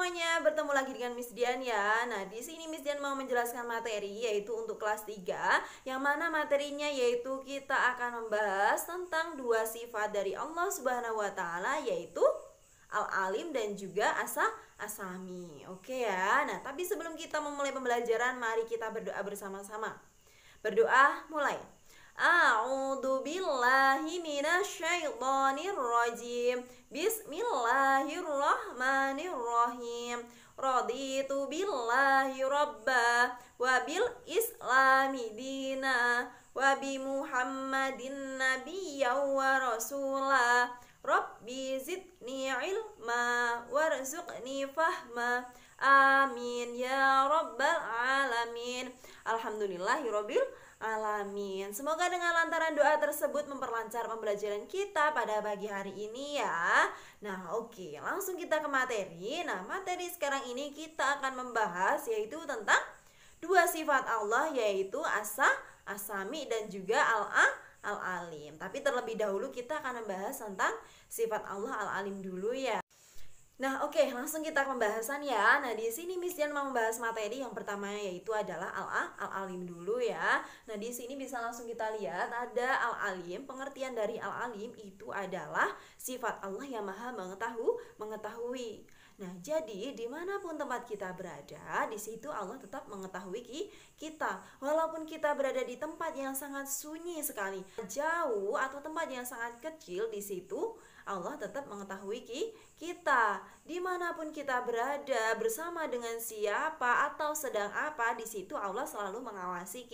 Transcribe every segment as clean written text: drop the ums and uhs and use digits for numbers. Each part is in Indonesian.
semuanya, bertemu lagi dengan Miss Dian ya. Nah, di sini Miss Dian mau menjelaskan materi yaitu untuk kelas 3, yang mana materinya yaitu kita akan membahas tentang dua sifat dari Allah Subhanahu wa taala, yaitu Al-Alim dan juga As-Sami. Oke ya. Nah, tapi sebelum kita memulai pembelajaran, mari kita berdoa bersama-sama. Berdoa mulai. A'udzu billahi minasyaitonir rajim. Bismillahirrahmanirrahim. Raditu billahi rabba wa bil islami dina wa bi Muhammadin nabiyya wa rasula. Rabbi zidni ilma warzuqni fahma. Amin ya rabbal alamin. Alhamdulillahirabbil alamin. Semoga dengan lantaran doa tersebut memperlancar pembelajaran kita pada pagi hari ini ya. Nah, oke, langsung kita ke materi. Nah, materi sekarang ini kita akan membahas yaitu tentang dua sifat Allah, yaitu As-Sami dan juga Al-Alim. Tapi terlebih dahulu kita akan membahas tentang sifat Allah Al-Alim dulu ya. Nah, oke, langsung kita ke pembahasan ya. Nah, di sini Miss Dian mau membahas materi yang pertama yaitu adalah Al-Alim dulu ya. Nah, di sini bisa langsung kita lihat ada Al-Alim. Pengertian dari Al-Alim itu adalah sifat Allah yang Maha mengetahui. Nah, jadi dimanapun tempat kita berada, di situ Allah tetap mengetahui kita. Walaupun kita berada di tempat yang sangat sunyi sekali, jauh atau tempat yang sangat kecil, di situ Allah tetap mengetahui kita. Dimanapun kita berada, bersama dengan siapa atau sedang apa, di situ Allah selalu mengawasi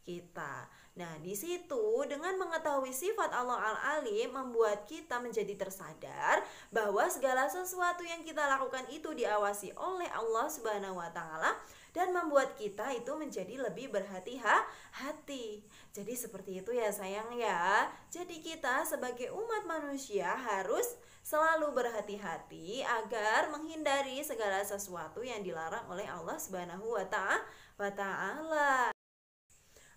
kita. Nah, di situ dengan mengetahui sifat Allah Al-Alim membuat kita menjadi tersadar bahwa segala sesuatu yang kita lakukan itu diawasi oleh Allah Subhanahu wa taala dan membuat kita itu menjadi lebih berhati-hati. Jadi seperti itu ya sayang ya. Jadi kita sebagai umat manusia harus selalu berhati-hati agar menghindari segala sesuatu yang dilarang oleh Allah Subhanahu wa taala.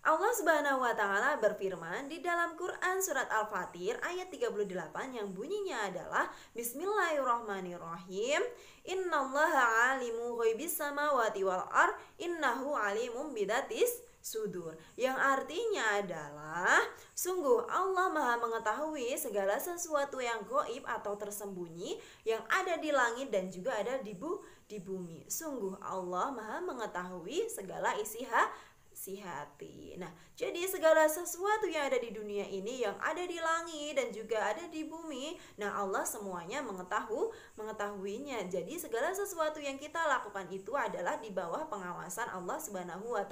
Allah Subhanahu wa taala berfirman di dalam Quran surat Al-Fatir ayat 38 yang bunyinya adalah Bismillahirrahmanirrahim. Innallaha alimu ghaibis samawati wal ard innahu alimum bidatis sudur, yang artinya adalah sungguh Allah Maha mengetahui segala sesuatu yang gaib atau tersembunyi yang ada di langit dan juga ada di bumi. Sungguh Allah Maha mengetahui segala isi hati. Nah, jadi segala sesuatu yang ada di dunia ini, yang ada di langit dan juga ada di bumi, nah Allah semuanya mengetahuinya. Jadi segala sesuatu yang kita lakukan itu adalah di bawah pengawasan Allah Subhanahu wa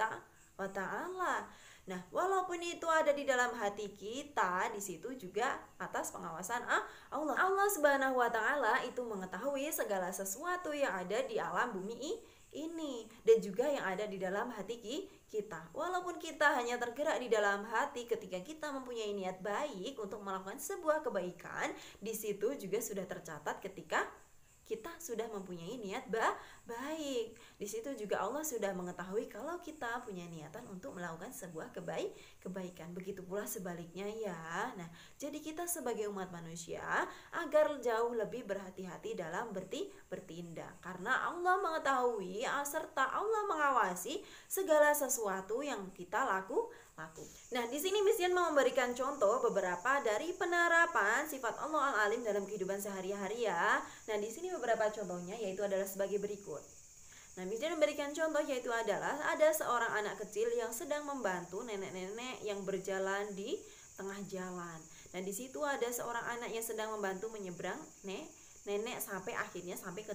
taala. Nah, walaupun itu ada di dalam hati kita, di situ juga atas pengawasan Allah. Allah Subhanahu wa taala itu mengetahui segala sesuatu yang ada di alam bumi ini dan juga yang ada di dalam hati kita. Walaupun kita hanya tergerak di dalam hati ketika kita mempunyai niat baik untuk melakukan sebuah kebaikan, di situ juga sudah tercatat ketika kita sudah mempunyai niat baik. Di situ juga Allah sudah mengetahui kalau kita punya niatan untuk melakukan sebuah kebaikan. Begitu pula sebaliknya ya. Nah, jadi kita sebagai umat manusia agar jauh lebih berhati-hati dalam bertindak, karena Allah mengetahui serta Allah mengawasi segala sesuatu yang kita lakukan. Nah, di sini Miss Dian mau memberikan contoh beberapa dari penerapan sifat Allah Al-Alim dalam kehidupan sehari-hari ya. Nah, di sini beberapa contohnya yaitu adalah sebagai berikut. Nah, Miss Dian memberikan contoh yaitu adalah ada seorang anak kecil yang sedang membantu nenek-nenek yang berjalan di tengah jalan. Nah, di situ ada seorang anak yang sedang membantu menyeberang nenek sampai akhirnya sampai ke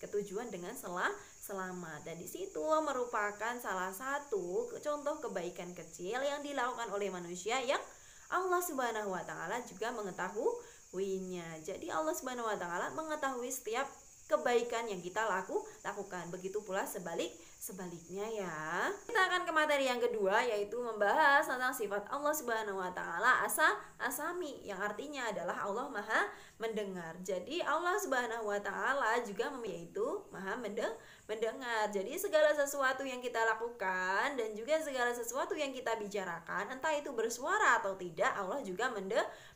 tujuan dengan selamat. Dan di situ merupakan salah satu contoh kebaikan kecil yang dilakukan oleh manusia yang Allah Subhanahu wa taala juga mengetahuinya. Jadi Allah Subhanahu wa taala mengetahui setiap kebaikan yang kita lakukan. Begitu pula sebaliknya ya. Kita akan ke materi yang kedua, yaitu membahas tentang sifat Allah Subhanahu wa taala asami, yang artinya adalah Allah Maha mendengar. Jadi Allah Subhanahu wa taala juga yaitu Maha mendengar. Jadi segala sesuatu yang kita lakukan dan juga segala sesuatu yang kita bicarakan, entah itu bersuara atau tidak, Allah juga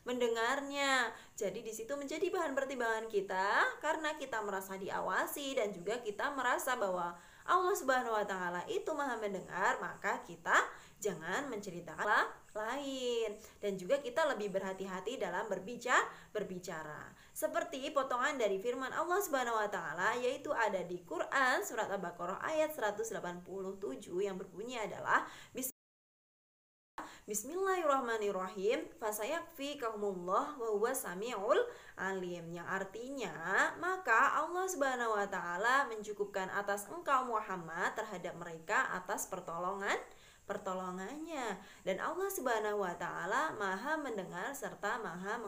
mendengarnya. Jadi di situ menjadi bahan pertimbangan kita karena kita merasa diawasi dan juga kita merasa bahwa Allah Subhanahu wa taala itu Maha mendengar, maka kita jangan menceritakan lain dan juga kita lebih berhati-hati dalam berbicara. Seperti potongan dari firman Allah Subhanahu wa taala, yaitu ada di Quran surat Al-Baqarah ayat 187 yang berbunyi adalah Bismillahirrahmanirrahim, fasayakfikahumullah wa huwa samiul alim, yang artinya maka Allah Subhanahu wa taala mencukupkan atas engkau Muhammad terhadap mereka atas pertolongannya, dan Allah Subhanahu wa taala Maha mendengar serta Maha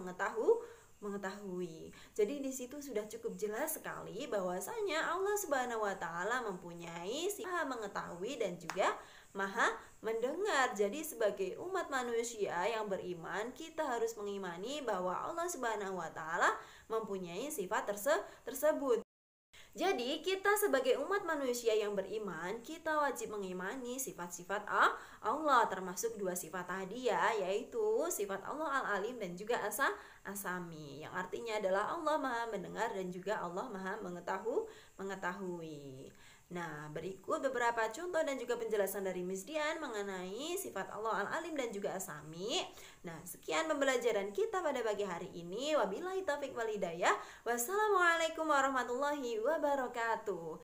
mengetahui. Jadi di situ sudah cukup jelas sekali bahwasanya Allah Subhanahu wa taala mempunyai Maha mengetahui dan juga Maha mendengar. Jadi sebagai umat manusia yang beriman, kita harus mengimani bahwa Allah Subhanahu wa taala mempunyai sifat tersebut. Jadi kita sebagai umat manusia yang beriman, kita wajib mengimani sifat-sifat Allah, termasuk dua sifat tadi ya, yaitu sifat Allah Al-Alim dan juga Asami, yang artinya adalah Allah Maha mendengar dan juga Allah Maha mengetahui. Nah, berikut beberapa contoh dan juga penjelasan dari Miss Dian mengenai sifat Allah Al-Alim dan juga Asami. Nah, sekian pembelajaran kita pada pagi hari ini. Wabillahi taufiq wal hidayah. Wassalamualaikum warahmatullahi wabarakatuh.